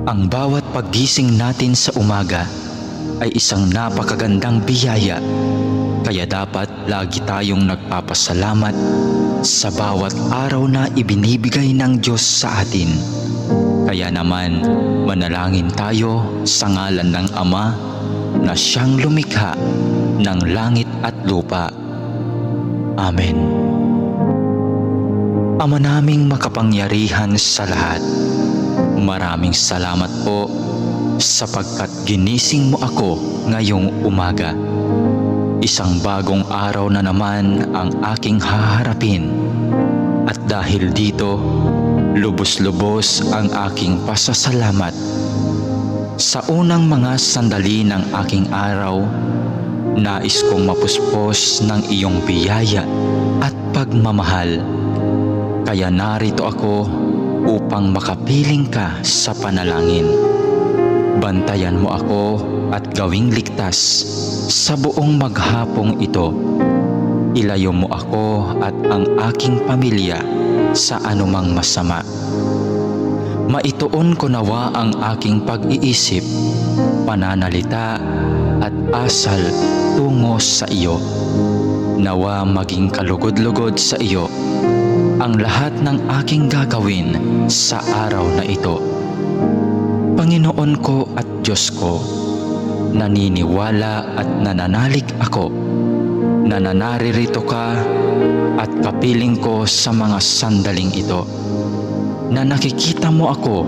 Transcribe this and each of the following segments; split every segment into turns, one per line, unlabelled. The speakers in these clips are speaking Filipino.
Ang bawat paggising natin sa umaga ay isang napakagandang biyaya, kaya dapat lagi tayong nagpapasalamat sa bawat araw na ibinibigay ng Diyos sa atin. Kaya naman, manalangin tayo sa ngalan ng Ama na siyang lumikha ng langit at lupa. Amen. Ama naming makapangyarihan sa lahat, maraming salamat po sapagkat ginising mo ako ngayong umaga. Isang bagong araw na naman ang aking haharapin. At dahil dito, lubos-lubos ang aking pasasalamat. Sa unang mga sandali ng aking araw, nais kong mapuspos ng iyong biyaya at pagmamahal. Kaya narito ako upang makapiling ka sa panalangin. Bantayan mo ako at gawing ligtas sa buong maghapong ito. Ilayo mo ako at ang aking pamilya sa anumang masama. Maituon ko nawa ang aking pag-iisip, pananalita at asal tungo sa iyo. Nawa maging kalugod-lugod sa iyo ang lahat ng aking gagawin sa araw na ito. Panginoon ko at Diyos ko, naniniwala at nananalig ako na naririto ka at kapiling ko sa mga sandaling ito, na nakikita mo ako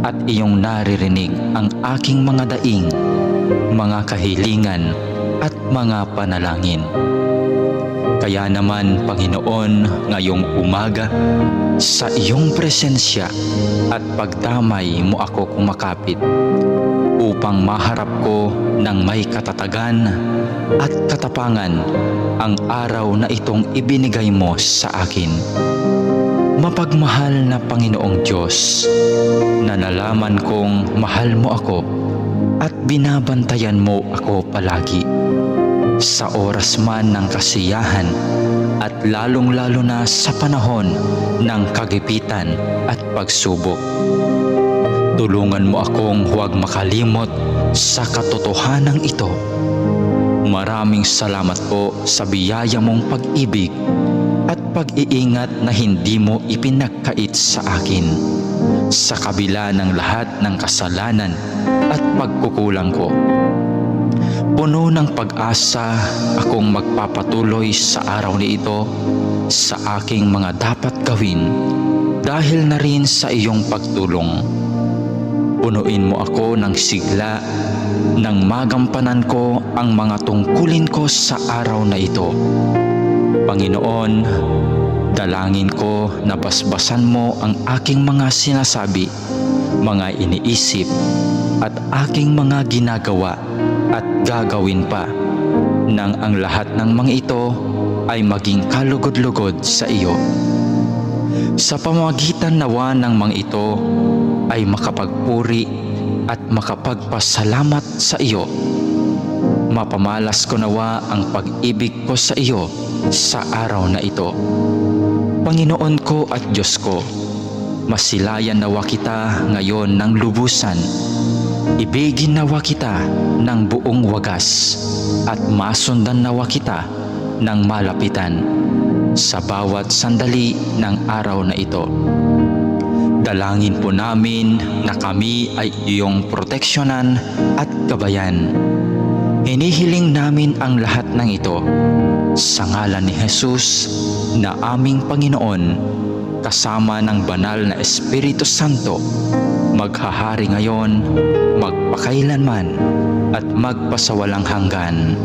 at iyong naririnig ang aking mga daing, mga kahilingan at mga panalangin. Kaya naman, Panginoon, ngayong umaga, sa iyong presensya at pagdamay mo ako kumakapit upang maharap ko ng may katatagan at katapangan ang araw na itong ibinigay mo sa akin. Mapagmahal na Panginoong Diyos, na nalaman kong mahal mo ako at binabantayan mo ako palagi. Sa oras man ng kasiyahan at lalong-lalo na sa panahon ng kagipitan at pagsubok. Tulungan mo akong huwag makalimot sa katotohanan ito. Maraming salamat po sa biyaya mong pag-ibig at pag-iingat na hindi mo ipinagkait sa akin, sa kabila ng lahat ng kasalanan at pagkukulang ko. Puno ng pag-asa akong magpapatuloy sa araw na ito sa aking mga dapat gawin dahil na rin sa iyong pagtulong. Punuin mo ako ng sigla nang magampanan ko ang mga tungkulin ko sa araw na ito. Panginoon, dalangin ko na basbasan mo ang aking mga sinasabi, mga iniisip at aking mga ginagawa at gagawin pa, nang ang lahat ng mga ito ay maging kalugod-lugod sa iyo. Sa pamamagitan nawa ng mga ito ay makapagpuri at makapagpasalamat sa iyo. Mapamalas ko nawa ang pag-ibig ko sa iyo sa araw na ito. Panginoon ko at Diyos ko, masilayan nawa kita ngayon ng lubusan. Ibigin nawa kita ng buong wagas at masundan nawa kita ng malapitan sa bawat sandali ng araw na ito. Dalangin po namin na kami ay iyong proteksyonan at gabayan. Hinihiling namin ang lahat ng ito sa ngalan ni Jesus na aming Panginoon, kasama ng banal na Espiritu Santo, maghahari ngayon, magpakailanman at magpasawalang hanggan.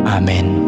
Amen.